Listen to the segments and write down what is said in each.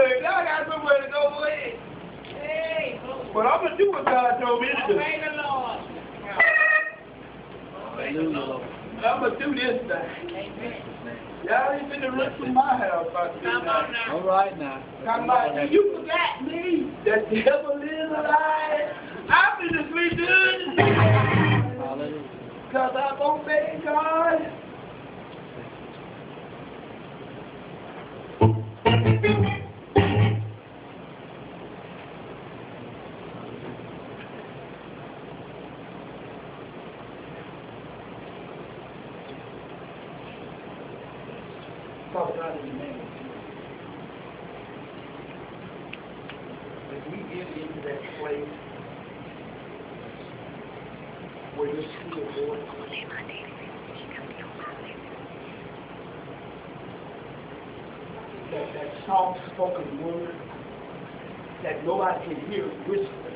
Look, y'all got somewhere to go away. Hey, but I'm going to do what God told me to do. Obey the Lord. Obey the Lord. I'm going to do this thing. Amen. Y'all ain't finna run from my house about this. Come on now. All right now. Come on. You forgot me. The devil is alive. I'm finna sleep good. Hallelujah. Because I'm obeying God. Father God, in the name of Jesus, as we get into that place where your still voice, that soft-spoken word that nobody can hear whisper,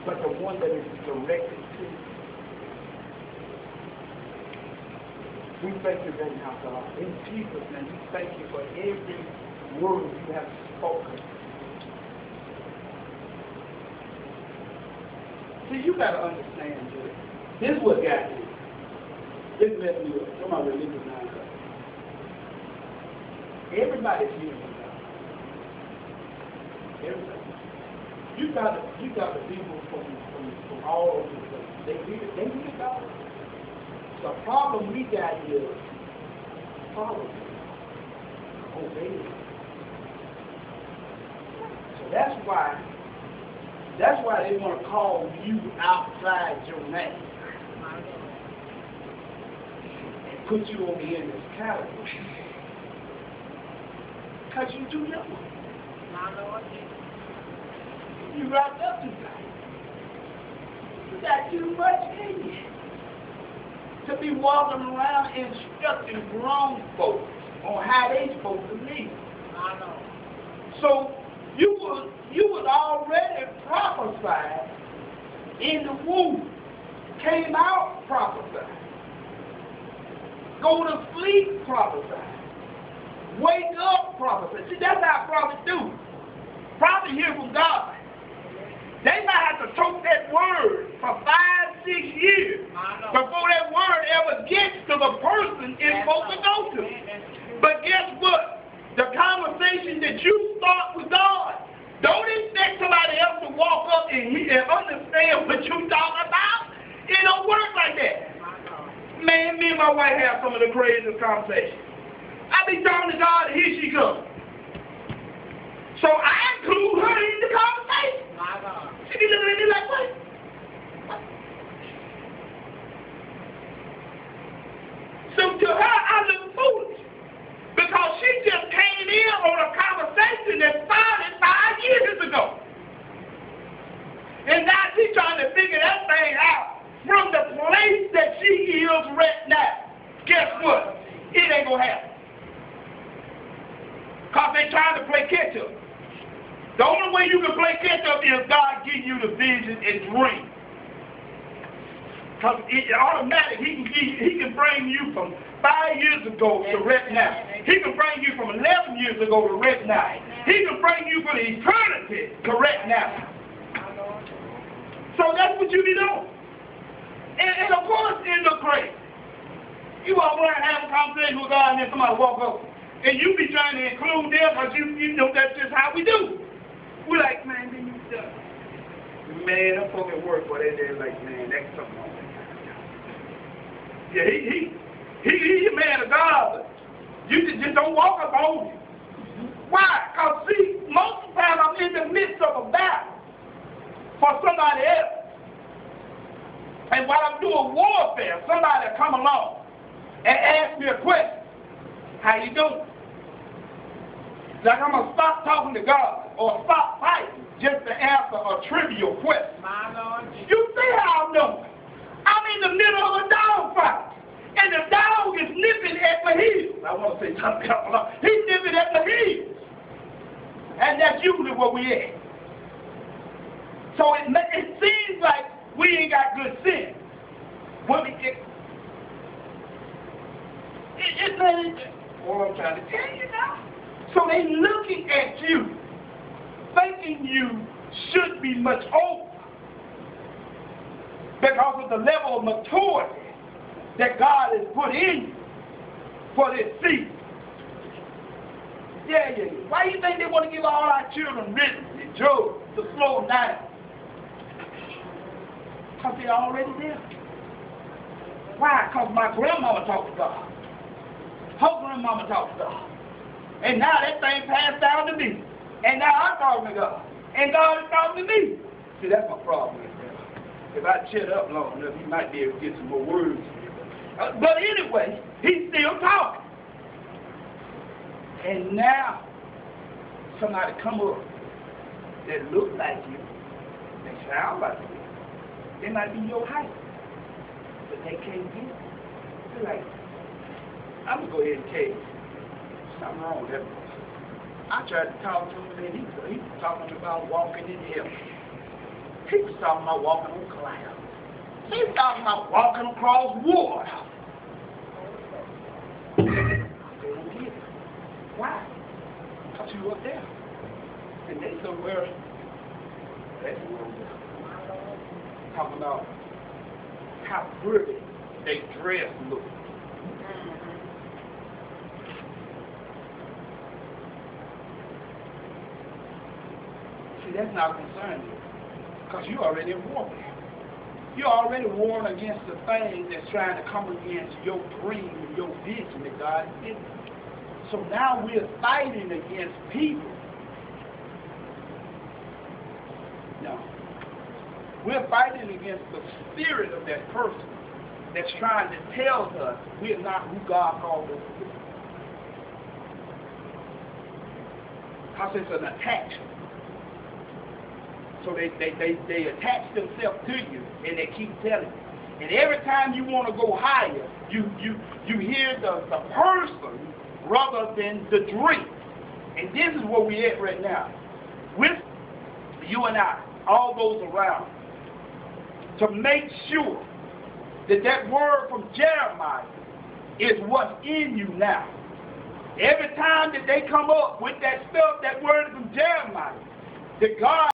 but the one that is directed to you. We thank you right now, God. In Jesus' name, we thank you for every word you have spoken. See, you got to understand this. This is what got you. This messed me up. Come on, religious mind. Everybody's here from God. Everybody. You got the people from all over the place. They hear God. The problem we got is following, obeying. So that's why they want to call you outside your name and put you over here in this category. Because you're too young. You wrapped up too tight. You got too much in you to be walking around instructing grown folks on how they supposed to live. I know. So you was already prophesied in the womb, came out prophesied, go to sleep prophesied, wake up prophesied. See, that's how prophets do. Prophets hear from God. They might have to choke that word for 5, 6 years before that word ever gets to the person it's supposed to go to. But guess what? The conversation that you start with God, don't expect somebody else to walk up and understand what you're talking about. It don't work like that. Man, me and my wife have some of the craziest conversations. I be talking to God, and here she comes. So I include her in the conversation. She be looking at me like, what? So to her, I look foolish. Because she just came in on a conversation that started 5 years ago. And now she's trying to figure that thing out from the place that she is right now. Guess what? It ain't going to happen. Because they're trying to play catch-up. The only way you can play catch-up is God give you the vision and dream. Because it's automatic. He can bring you from 5 years ago to right now. He can bring you from 11 years ago to right now. He can bring you from eternity to right now. So that's what you be doing. And of course, it look great. You walk around and have a conversation with God and then somebody walk over. And you be trying to include them because you know that's just how we do. We're like, man, then you done. Man, them folks at work, but they're like, man, that's something wrong with that. Yeah, he's a man of God, but you just don't walk up on him. Why? Because, see, most of the time I'm in the midst of a battle for somebody else. And while I'm doing warfare, somebody will come along and ask me a question. How you doing? Like I'm going to stop talking to God or stop fighting just to answer a trivial question. My Lord. You see how I'm doing? I'm in the middle of a dog fight. And the dog is nipping at my heels. I want to say something else. He's nipping at my heels. And that's usually where we at. So it seems like we ain't got good sense. When we get... It's what I'm trying to tell you now. So they looking at you, thinking you should be much older because of the level of maturity that God has put in you for this season. Yeah. Why do you think they want to give all our children rhythm and drugs to slow them down? Because they're already there. Why? Because my grandmama talked to God. Her grandmama talked to God. And now that thing passed down to me. And now I'm talking to God. And God is talking to me. See, that's my problem right there. If I shut up long enough, he might be able to get some more words. But anyway, he's still talking. And now, somebody come up that look like you, they sound like you, they might be your height, but they can't get it. They're like, I'm going to go ahead and tell you, something wrong with that person. I tried to talk to him, and he was talking about walking in hell. He was talking about walking on clouds. He was talking about walking across water. They don't get it. Why? Because you up there. And they somewhere, that's where we're talking about how pretty they dress look. See, that's not concerning you. Because you're already in warfare. You're already warring against the things that's trying to come against your dream and your vision that God has given you. So now we're fighting against people. No. We're fighting against the spirit of that person that's trying to tell us we're not who God called us to be. Because it's an attachment. So they attach themselves to you and they keep telling you. And every time you want to go higher, you hear the person rather than the dream. And this is where we're at right now. With you and I, all those around, to make sure that that word from Jeremiah is what's in you now. Every time that they come up with that stuff, that word from Jeremiah, that God